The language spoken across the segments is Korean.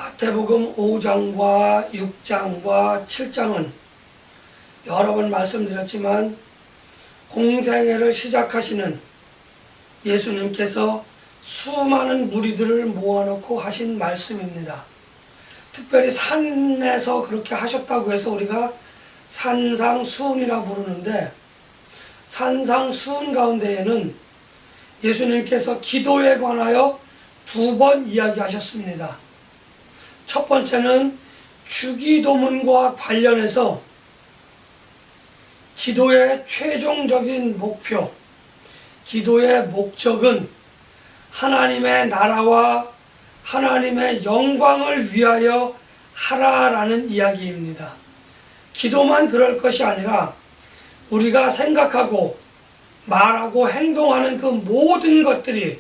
마태복음 5장과 6장과 7장은 여러 번 말씀드렸지만 공생애를 시작하시는 예수님께서 수많은 무리들을 모아놓고 하신 말씀입니다. 특별히 산에서 그렇게 하셨다고 해서 우리가 산상수훈이라 부르는데, 산상수훈 가운데에는 예수님께서 기도에 관하여 2번 이야기하셨습니다. 첫 번째는 주기도문과 관련해서 기도의 최종적인 목표, 기도의 목적은 하나님의 나라와 하나님의 영광을 위하여 하라라는 이야기입니다. 기도만 그럴 것이 아니라 우리가 생각하고 말하고 행동하는 그 모든 것들이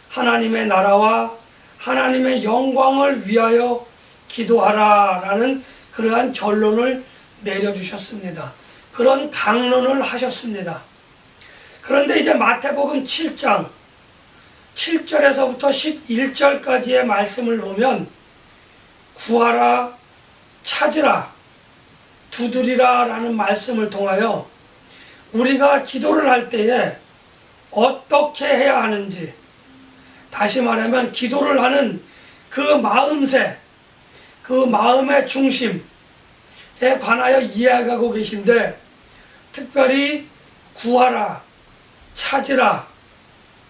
하나님의 나라와 하나님의 영광을 위하여 기도하라라는 그러한 결론을 내려주셨습니다. 그런 강론을 하셨습니다. 그런데 이제 마태복음 7장 7절에서부터 11절까지의 말씀을 보면 구하라, 찾으라, 두드리라 라는 말씀을 통하여 우리가 기도를 할 때에 어떻게 해야 하는지, 다시 말하면 기도를 하는 그 마음새, 그 마음의 중심에 관하여 이야기하고 계신데, 특별히 구하라, 찾으라,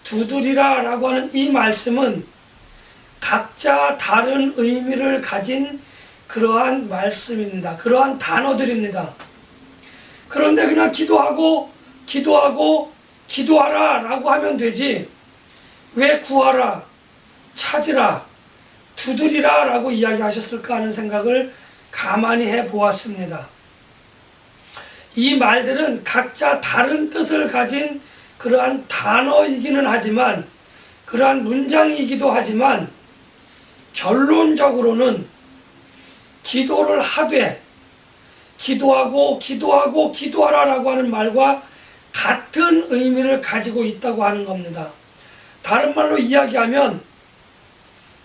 두드리라 라고 하는 이 말씀은 각자 다른 의미를 가진 그러한 말씀입니다. 그러한 단어들입니다. 그런데 그냥 기도하라 라고 하면 되지, 왜 구하라, 찾으라, 두드리라 라고 이야기하셨을까 하는 생각을 가만히 해보았습니다. 이 말들은 각자 다른 뜻을 가진 그러한 단어이기는 하지만, 그러한 문장이기도 하지만, 결론적으로는 기도를 하되 기도하라 라고 하는 말과 같은 의미를 가지고 있다고 하는 겁니다. 다른 말로 이야기하면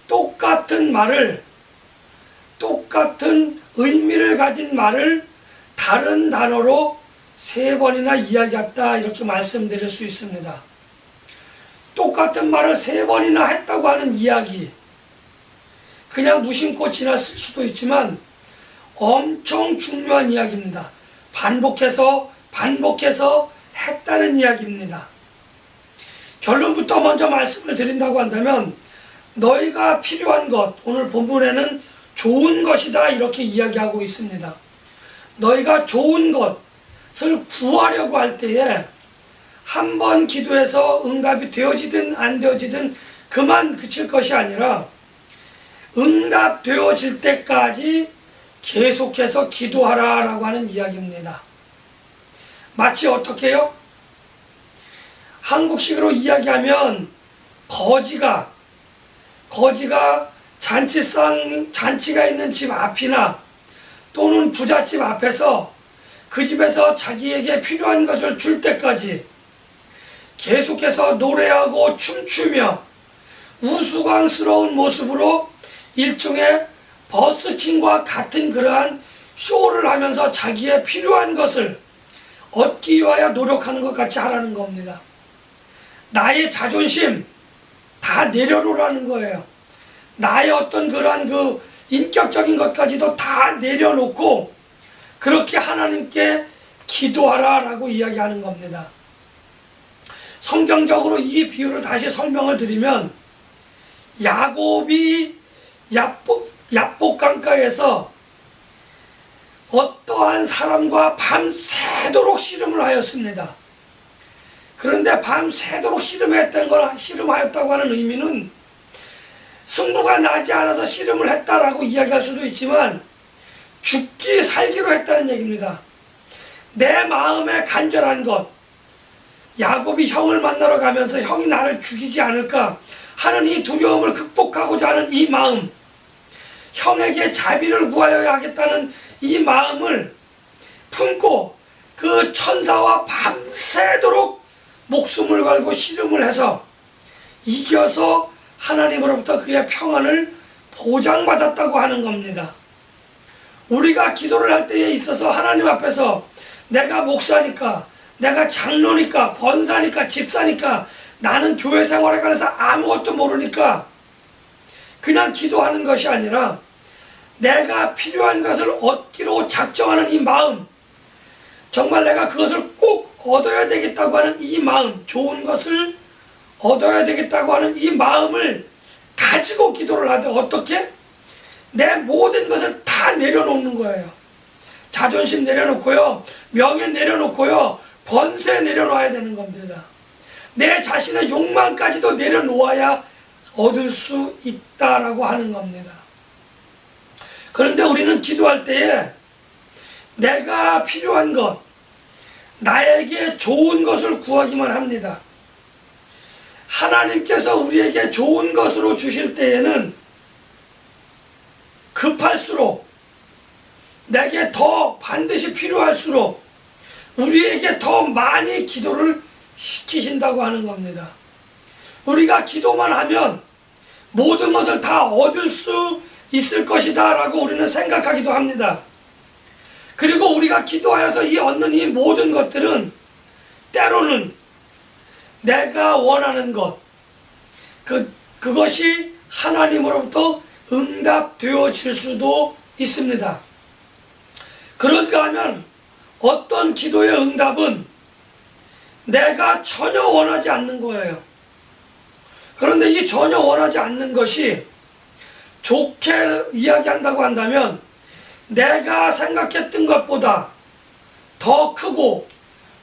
똑같은 말을, 똑같은 의미를 가진 말을 다른 단어로 3번이나 이야기했다, 이렇게 말씀드릴 수 있습니다. 똑같은 말을 3번이나 했다고 하는 이야기, 그냥 무심코 지났을 수도 있지만 엄청 중요한 이야기입니다. 반복해서 했다는 이야기입니다. 결론부터 먼저 말씀을 드린다고 한다면, 너희가 필요한 것, 오늘 본문에는 좋은 것이다 이렇게 이야기하고 있습니다. 너희가 좋은 것을 구하려고 할 때에 한 번 기도해서 응답이 되어지든 안 되어지든 그만 그칠 것이 아니라 응답되어질 때까지 계속해서 기도하라 라고 하는 이야기입니다. 마치 어떻게 해요? 한국식으로 이야기하면 거지가 잔치가 있는 집 앞이나 또는 부잣집 앞에서 그 집에서 자기에게 필요한 것을 줄 때까지 계속해서 노래하고 춤추며 우스꽝스러운 모습으로 일종의 버스킹과 같은 그러한 쇼를 하면서 자기의 필요한 것을 얻기 위하여 노력하는 것 같이 하라는 겁니다. 나의 자존심 다 내려놓으라는 거예요. 나의 어떤 그러한 그 인격적인 것까지도 다 내려놓고 그렇게 하나님께 기도하라 라고 이야기하는 겁니다. 성경적으로 이 비유를 다시 설명을 드리면, 야곱이 야복강가에서 어떠한 사람과 밤새도록 씨름을 하였습니다. 그런데 밤새도록 씨름하였다고 하는 의미는 승부가 나지 않아서 씨름을 했다라고 이야기할 수도 있지만, 죽기 살기로 했다는 얘기입니다. 내 마음에 간절한 것, 야곱이 형을 만나러 가면서 형이 나를 죽이지 않을까 하는 이 두려움을 극복하고자 하는 이 마음, 형에게 자비를 구하여야 하겠다는 이 마음을 품고 그 천사와 밤새도록 목숨을 걸고 씨름을 해서 이겨서 하나님으로부터 그의 평안을 보장받았다고 하는 겁니다. 우리가 기도를 할 때에 있어서 하나님 앞에서 내가 목사니까, 내가 장로니까, 권사니까, 집사니까, 나는 교회 생활에 관해서 아무것도 모르니까 그냥 기도하는 것이 아니라 내가 필요한 것을 얻기로 작정하는 이 마음, 정말 내가 그것을 꼭 얻어야 되겠다고 하는 이 마음, 좋은 것을 얻어야 되겠다고 하는 이 마음을 가지고 기도를 하되 어떻게? 내 모든 것을 다 내려놓는 거예요. 자존심 내려놓고요, 명예 내려놓고요, 권세 내려놓아야 되는 겁니다. 내 자신의 욕망까지도 내려놓아야 얻을 수 있다라고 하는 겁니다. 그런데 우리는 기도할 때에 내가 필요한 것, 나에게 좋은 것을 구하기만 합니다. 하나님께서 우리에게 좋은 것으로 주실 때에는 급할수록, 내게 더 반드시 필요할수록 우리에게 더 많이 기도를 시키신다고 하는 겁니다. 우리가 기도만 하면 모든 것을 다 얻을 수 있을 것이다 라고 우리는 생각하기도 합니다. 그리고 우리가 기도하여서 얻는 이 모든 것들은 때로는 내가 원하는 것, 그것이 하나님으로부터 응답되어질 수도 있습니다. 그런가 하면 어떤 기도의 응답은 내가 전혀 원하지 않는 거예요. 그런데 이 전혀 원하지 않는 것이 좋게 이야기한다고 한다면 내가 생각했던 것보다 더 크고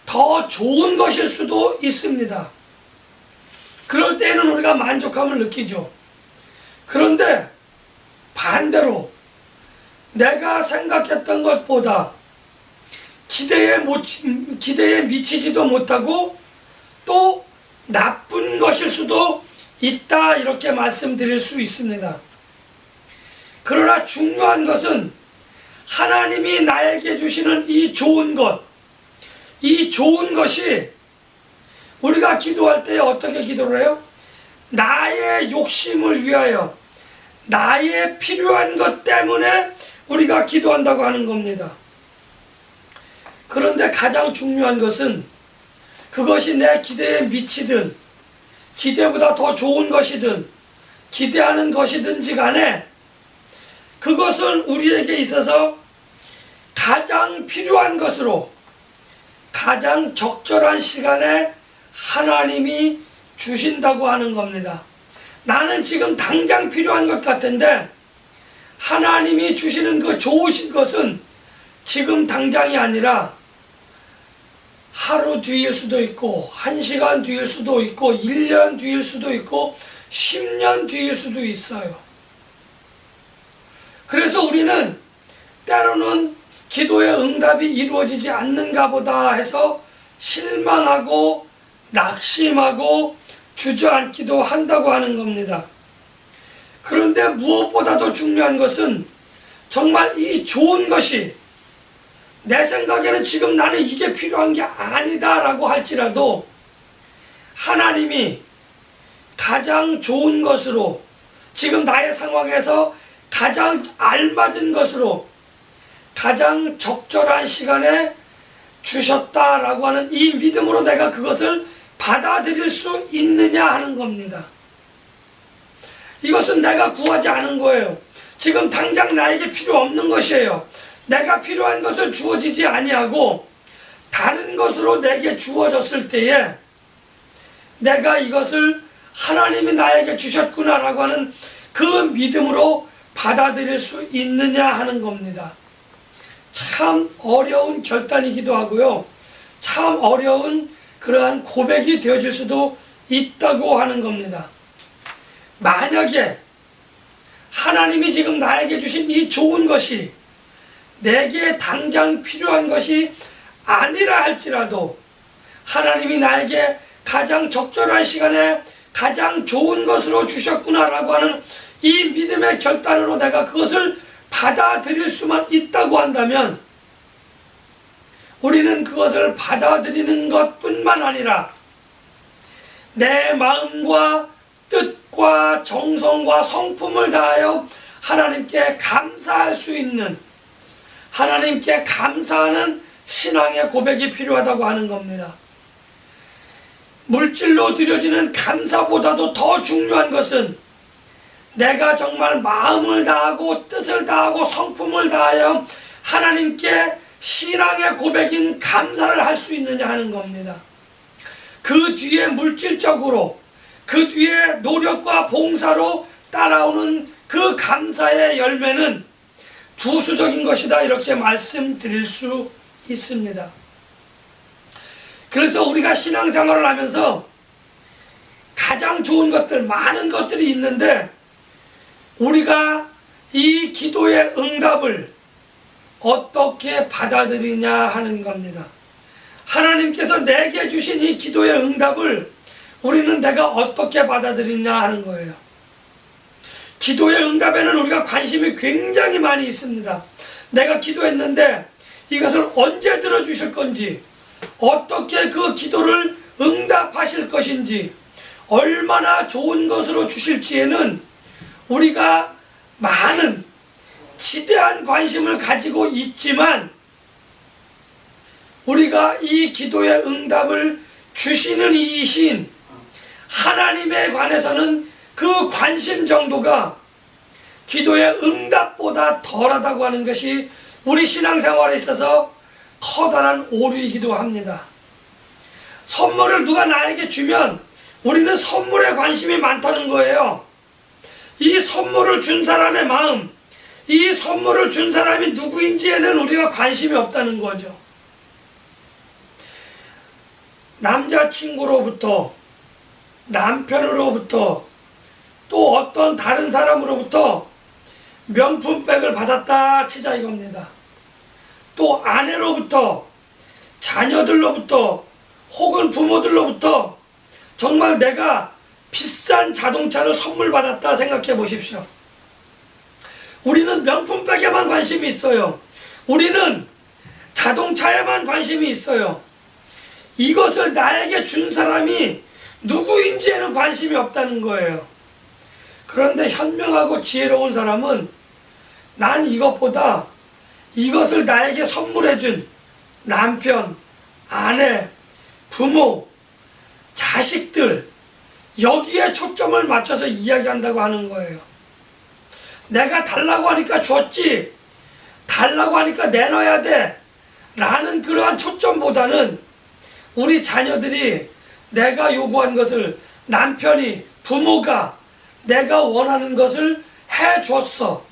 더 좋은 것일 수도 있습니다. 그럴 때에는 우리가 만족감을 느끼죠. 그런데 반대로 내가 생각했던 것보다 기대에 미치지도 못하고 또 나쁜 것일 수도 있다, 이렇게 말씀드릴 수 있습니다. 그러나 중요한 것은 하나님이 나에게 주시는 이 좋은 것, 이 좋은 것이 우리가 기도할 때 어떻게 기도를 해요? 나의 욕심을 위하여, 나의 필요한 것 때문에 우리가 기도한다고 하는 겁니다. 그런데 가장 중요한 것은 그것이 내 기대에 미치든 기대보다 더 좋은 것이든 기대하는 것이든지 간에 그것은 우리에게 있어서 가장 필요한 것으로 가장 적절한 시간에 하나님이 주신다고 하는 겁니다. 나는 지금 당장 필요한 것 같은데 하나님이 주시는 그 좋으신 것은 지금 당장이 아니라 하루 뒤일 수도 있고 1시간 뒤일 수도 있고 1년 뒤일 수도 있고 10년 뒤일 수도 있어요. 그래서 우리는 때로는 기도의 응답이 이루어지지 않는가 보다 해서 실망하고 낙심하고 주저앉기도 한다고 하는 겁니다. 그런데 무엇보다도 중요한 것은 정말 이 좋은 것이 내 생각에는 지금 나는 이게 필요한 게 아니다 라고 할지라도 하나님이 가장 좋은 것으로 지금 나의 상황에서 가장 알맞은 것으로 가장 적절한 시간에 주셨다라고 하는 이 믿음으로 내가 그것을 받아들일 수 있느냐 하는 겁니다. 이것은 내가 구하지 않은 거예요. 지금 당장 나에게 필요 없는 것이에요. 내가 필요한 것을 주어지지 아니하고 다른 것으로 내게 주어졌을 때에 내가 이것을 하나님이 나에게 주셨구나라고 하는 그 믿음으로 받아들일 수 있느냐 하는 겁니다. 참 어려운 결단이기도 하고요. 참 어려운 그러한 고백이 되어질 수도 있다고 하는 겁니다. 만약에 하나님이 지금 나에게 주신 이 좋은 것이 내게 당장 필요한 것이 아니라 할지라도 하나님이 나에게 가장 적절한 시간에 가장 좋은 것으로 주셨구나라고 하는 이 믿음의 결단으로 내가 그것을 받아들일 수만 있다고 한다면 우리는 그것을 받아들이는 것뿐만 아니라 내 마음과 뜻과 정성과 성품을 다하여 하나님께 감사할 수 있는, 하나님께 감사하는 신앙의 고백이 필요하다고 하는 겁니다. 물질로 드려지는 감사보다도 더 중요한 것은 내가 정말 마음을 다하고 뜻을 다하고 성품을 다하여 하나님께 신앙의 고백인 감사를 할 수 있느냐 하는 겁니다. 그 뒤에 물질적으로, 그 뒤에 노력과 봉사로 따라오는 그 감사의 열매는 부수적인 것이다, 이렇게 말씀드릴 수 있습니다. 그래서 우리가 신앙생활을 하면서 가장 좋은 것들, 많은 것들이 있는데 우리가 이 기도의 응답을 어떻게 받아들이냐 하는 겁니다. 하나님께서 내게 주신 이 기도의 응답을 우리는 내가 어떻게 받아들이냐 하는 거예요. 기도의 응답에는 우리가 관심이 굉장히 많이 있습니다. 내가 기도했는데 이것을 언제 들어주실 건지, 어떻게 그 기도를 응답하실 것인지, 얼마나 좋은 것으로 주실지에는 우리가 많은 지대한 관심을 가지고 있지만, 우리가 이 기도의 응답을 주시는 이이신 하나님에 관해서는 그 관심 정도가 기도의 응답보다 덜하다고 하는 것이 우리 신앙생활에 있어서 커다란 오류이기도 합니다. 선물을 누가 나에게 주면 우리는 선물에 관심이 많다는 거예요. 이 선물을 준 사람의 마음, 이 선물을 준 사람이 누구인지에는 우리가 관심이 없다는 거죠. 남자친구로부터, 남편으로부터, 또 어떤 다른 사람으로부터 명품백을 받았다 치자 이겁니다. 또 아내로부터, 자녀들로부터, 혹은 부모들로부터 정말 내가 비싼 자동차를 선물 받았다 생각해 보십시오. 우리는 명품백에만 관심이 있어요. 우리는 자동차에만 관심이 있어요. 이것을 나에게 준 사람이 누구인지에는 관심이 없다는 거예요. 그런데 현명하고 지혜로운 사람은 난 이것보다 이것을 나에게 선물해준 남편, 아내, 부모, 자식들, 여기에 초점을 맞춰서 이야기한다고 하는 거예요. 내가 달라고 하니까 줬지, 달라고 하니까 내놔야 돼 라는 그러한 초점보다는 우리 자녀들이 내가 요구한 것을, 남편이, 부모가 내가 원하는 것을 해줬어.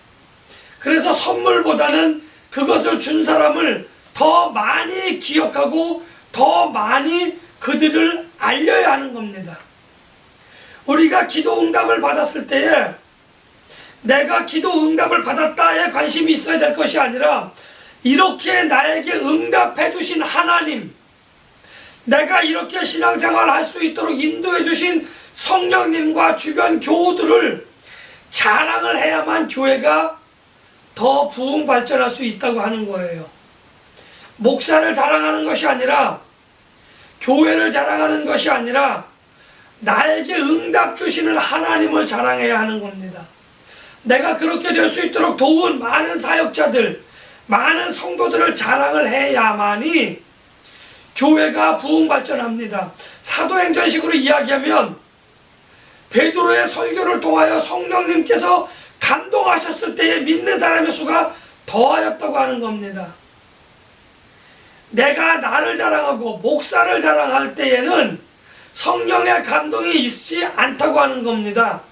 그래서 선물보다는 그것을 준 사람을 더 많이 기억하고 더 많이 그들을 알려야 하는 겁니다. 우리가 기도 응답을 받았을 때에 내가 기도 응답을 받았다에 관심이 있어야 될 것이 아니라, 이렇게 나에게 응답해 주신 하나님, 내가 이렇게 신앙생활을 할 수 있도록 인도해 주신 성령님과 주변 교우들을 자랑을 해야만 교회가 더 부흥 발전할 수 있다고 하는 거예요. 목사를 자랑하는 것이 아니라, 교회를 자랑하는 것이 아니라 나에게 응답 주시는 하나님을 자랑해야 하는 겁니다. 내가 그렇게 될 수 있도록 도운 많은 사역자들, 많은 성도들을 자랑을 해야만이 교회가 부흥 발전합니다. 사도행전식으로 이야기하면 베드로의 설교를 통하여 성령님께서 감동하셨을 때에 믿는 사람의 수가 더하였다고 하는 겁니다. 내가 나를 자랑하고 목사를 자랑할 때에는 성령의 감동이 있지 않다고 하는 겁니다.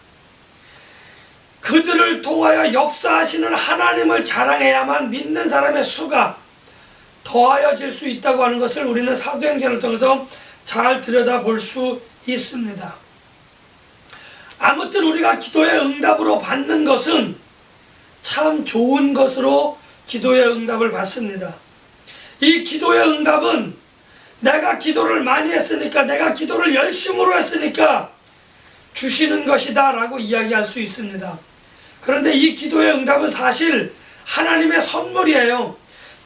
그들을 통하여 역사하시는 하나님을 자랑해야만 믿는 사람의 수가 더하여질 수 있다고 하는 것을 우리는 사도행전을 통해서 잘 들여다볼 수 있습니다. 아무튼 우리가 기도의 응답으로 받는 것은 참 좋은 것으로 기도의 응답을 받습니다. 이 기도의 응답은 내가 기도를 많이 했으니까, 내가 기도를 열심으로 했으니까 주시는 것이다 라고 이야기할 수 있습니다. 그런데 이 기도의 응답은 사실 하나님의 선물이에요.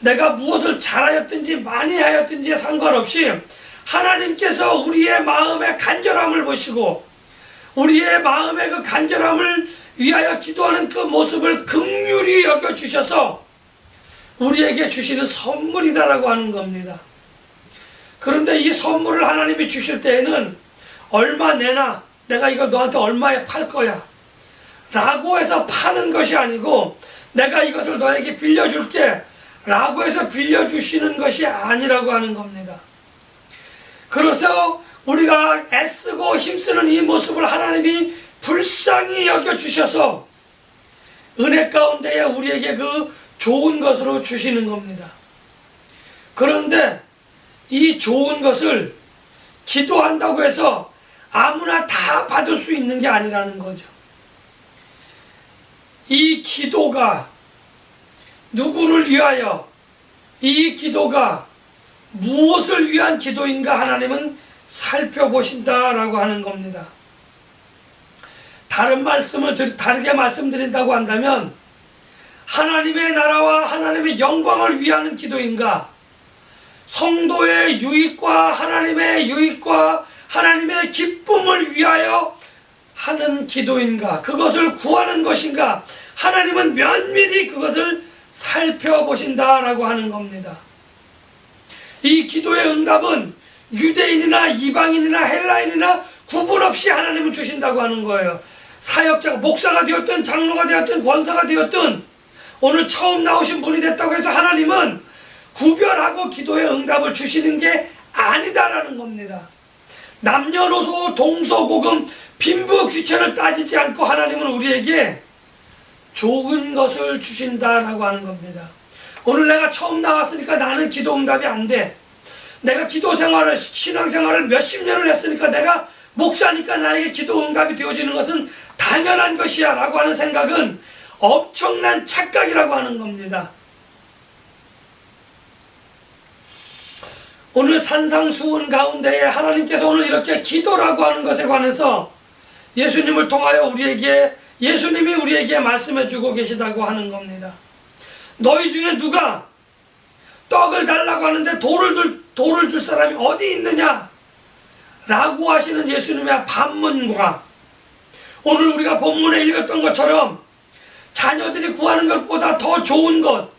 내가 무엇을 잘하였든지 많이 하였든지에 상관없이 하나님께서 우리의 마음의 간절함을 보시고 우리의 마음의 그 간절함을 위하여 기도하는 그 모습을 긍휼히 여겨주셔서 우리에게 주시는 선물이다라고 하는 겁니다. 그런데 이 선물을 하나님이 주실 때에는 얼마 내나, 내가 이거 너한테 얼마에 팔 거야 라고 해서 파는 것이 아니고, 내가 이것을 너에게 빌려줄게 라고 해서 빌려주시는 것이 아니라고 하는 겁니다. 그래서 우리가 애쓰고 힘쓰는 이 모습을 하나님이 불쌍히 여겨주셔서 은혜 가운데에 우리에게 그 좋은 것으로 주시는 겁니다. 그런데 이 좋은 것을 기도한다고 해서 아무나 다 받을 수 있는 게 아니라는 거죠. 이 기도가 누구를 위하여, 이 기도가 무엇을 위한 기도인가 하나님은 살펴보신다라고 하는 겁니다. 다르게 말씀드린다고 한다면, 하나님의 나라와 하나님의 영광을 위하는 기도인가, 성도의 유익과 하나님의 유익과 하나님의 기쁨을 위하여 하는 기도인가, 그것을 구하는 것인가, 하나님은 면밀히 그것을 살펴보신다라고 하는 겁니다. 이 기도의 응답은 유대인이나 이방인이나 헬라인이나 구분 없이 하나님은 주신다고 하는 거예요. 사역자가, 목사가 되었든 장로가 되었든 권사가 되었든 오늘 처음 나오신 분이 됐다고 해서 하나님은 구별하고 기도의 응답을 주시는 게 아니다라는 겁니다. 남녀노소 동서고금 빈부 귀천을 따지지 않고 하나님은 우리에게 좋은 것을 주신다라고 하는 겁니다. 오늘 내가 처음 나왔으니까 나는 기도 응답이 안 돼. 내가 기도 생활을, 신앙생활을 몇십 년을 했으니까 내가 목사니까 나에게 기도 응답이 되어지는 것은 당연한 것이야 라고 하는 생각은 엄청난 착각이라고 하는 겁니다. 오늘 산상수훈 가운데에 하나님께서 오늘 이렇게 기도라고 하는 것에 관해서 예수님을 통하여 예수님이 우리에게 말씀해 주고 계시다고 하는 겁니다. 너희 중에 누가 떡을 달라고 하는데 돌을 줄 사람이 어디 있느냐 라고 하시는 예수님의 반문과 오늘 우리가 본문에 읽었던 것처럼 자녀들이 구하는 것보다 더 좋은 것,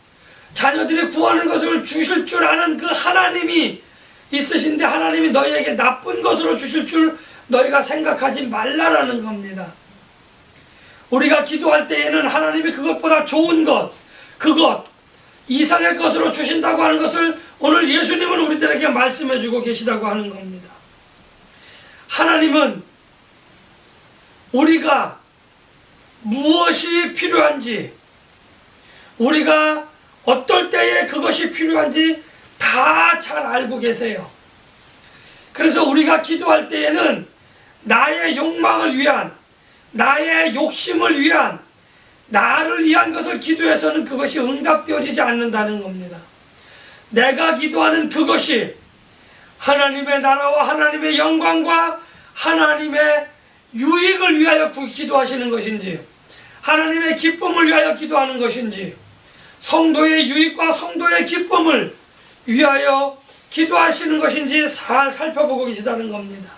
자녀들이 구하는 것을 주실 줄 아는 그 하나님이 있으신데 하나님이 너희에게 나쁜 것으로 주실 줄 너희가 생각하지 말라라는 겁니다. 우리가 기도할 때에는 하나님이 그것보다 좋은 것, 그것 이상의 것으로 주신다고 하는 것을 오늘 예수님은 우리들에게 말씀해 주고 계시다고 하는 겁니다. 하나님은 우리가 무엇이 필요한지, 우리가 어떨 때에 그것이 필요한지 다 잘 알고 계세요. 그래서 우리가 기도할 때에는 나의 욕망을 위한, 나의 욕심을 위한, 나를 위한 것을 기도해서는 그것이 응답되어지지 않는다는 겁니다. 내가 기도하는 그것이 하나님의 나라와 하나님의 영광과 하나님의 유익을 위하여 기도하시는 것인지, 하나님의 기쁨을 위하여 기도하는 것인지, 성도의 유익과 성도의 기쁨을 위하여 기도하시는 것인지 잘 살펴보고 계시다는 겁니다.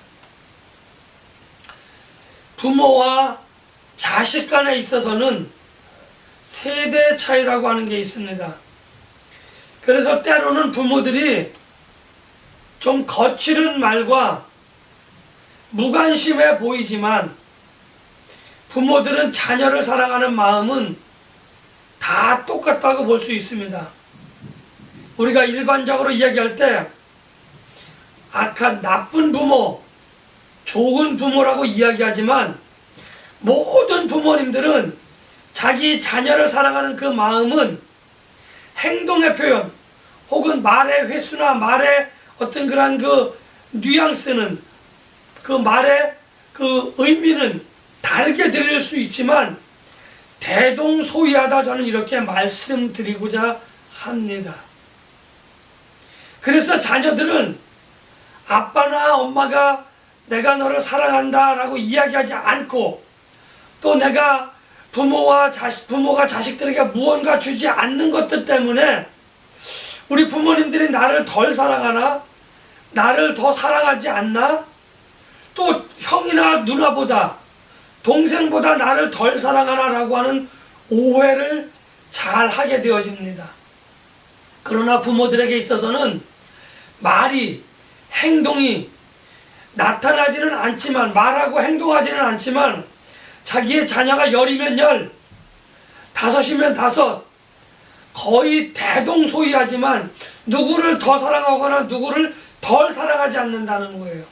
부모와 자식 간에 있어서는 세대 차이라고 하는 게 있습니다. 그래서 때로는 부모들이 좀 거칠은 말과 무관심해 보이지만 부모들은 자녀를 사랑하는 마음은 다 똑같다고 볼 수 있습니다. 우리가 일반적으로 이야기할 때 악한 나쁜 부모, 좋은 부모라고 이야기하지만 모든 부모님들은 자기 자녀를 사랑하는 그 마음은 행동의 표현 혹은 말의 횟수나 말의 어떤 그런 그 뉘앙스는, 그 말의 그 의미는 다르게 들릴 수 있지만 대동소이하다, 저는 이렇게 말씀드리고자 합니다. 그래서 자녀들은 아빠나 엄마가 내가 너를 사랑한다 라고 이야기하지 않고, 또 내가 부모가 자식들에게 무언가 주지 않는 것들 때문에 우리 부모님들이 나를 덜 사랑하나? 나를 더 사랑하지 않나? 또 형이나 누나보다 동생보다 나를 덜 사랑하나라고 하는 오해를 잘 하게 되어집니다. 그러나 부모들에게 있어서는 말이, 행동이 나타나지는 않지만, 말하고 행동하지는 않지만 자기의 자녀가 10이면 10, 5이면 5, 거의 대동소이하지만 누구를 더 사랑하거나 누구를 덜 사랑하지 않는다는 거예요.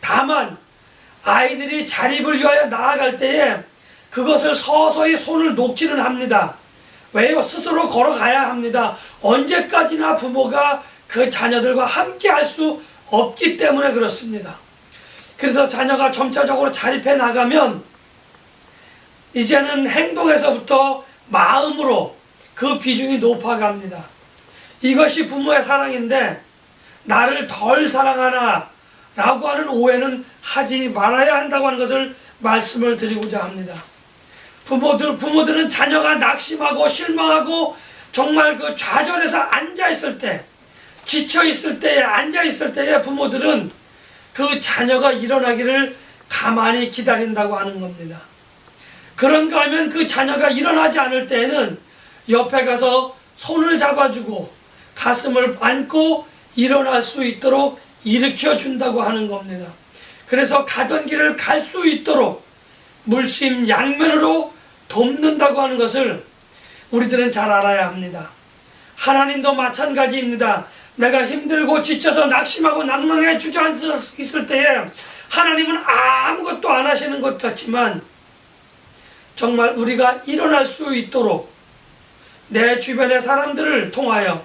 다만 아이들이 자립을 위하여 나아갈 때에 그것을 서서히 손을 놓기는 합니다. 왜요? 스스로 걸어가야 합니다. 언제까지나 부모가 그 자녀들과 함께 할 수 없기 때문에 그렇습니다. 그래서 자녀가 점차적으로 자립해 나가면 이제는 행동에서부터 마음으로 그 비중이 높아갑니다. 이것이 부모의 사랑인데 나를 덜 사랑하나 라고 하는 오해는 하지 말아야 한다고 하는 것을 말씀을 드리고자 합니다. 부모들은 자녀가 낙심하고 실망하고 정말 그 좌절해서 앉아있을 때, 지쳐있을 때에, 앉아있을 때에 부모들은 그 자녀가 일어나기를 가만히 기다린다고 하는 겁니다. 그런가 하면 그 자녀가 일어나지 않을 때에는 옆에 가서 손을 잡아주고 가슴을 안고 일어날 수 있도록 일으켜 준다고 하는 겁니다. 그래서 가던 길을 갈 수 있도록 물심양면으로 돕는다고 하는 것을 우리들은 잘 알아야 합니다. 하나님도 마찬가지입니다. 내가 힘들고 지쳐서 낙심하고 낭망해 주저앉아 있을 때에 하나님은 아무것도 안 하시는 것 같지만 정말 우리가 일어날 수 있도록 내 주변의 사람들을 통하여,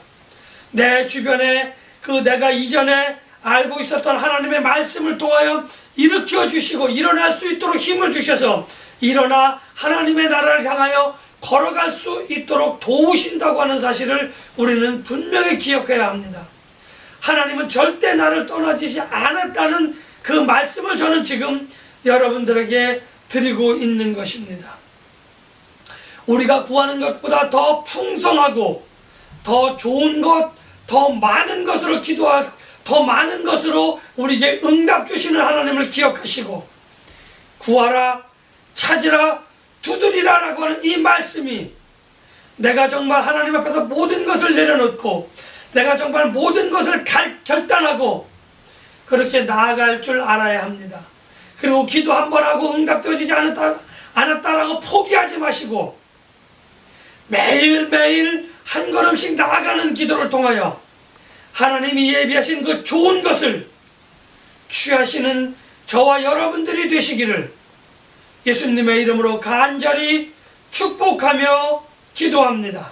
내 주변에 그 내가 이전에 알고 있었던 하나님의 말씀을 통하여 일으켜 주시고 일어날 수 있도록 힘을 주셔서 일어나 하나님의 나라를 향하여 걸어갈 수 있도록 도우신다고 하는 사실을 우리는 분명히 기억해야 합니다. 하나님은 절대 나를 떠나지지 않았다는 그 말씀을 저는 지금 여러분들에게 드리고 있는 것입니다. 우리가 구하는 것보다 더 풍성하고 더 좋은 것, 더 많은 것으로 더 많은 것으로 우리에게 응답 주시는 하나님을 기억하시고 구하라, 찾으라, 두드리라 라고 하는 이 말씀이 내가 정말 하나님 앞에서 모든 것을 내려놓고 내가 정말 모든 것을 결단하고 그렇게 나아갈 줄 알아야 합니다. 그리고 기도 한 번 하고 응답되어지지 않았다라고 포기하지 마시고 매일매일 한 걸음씩 나아가는 기도를 통하여 하나님이 예비하신 그 좋은 것을 취하시는 저와 여러분들이 되시기를 예수님의 이름으로 간절히 축복하며 기도합니다.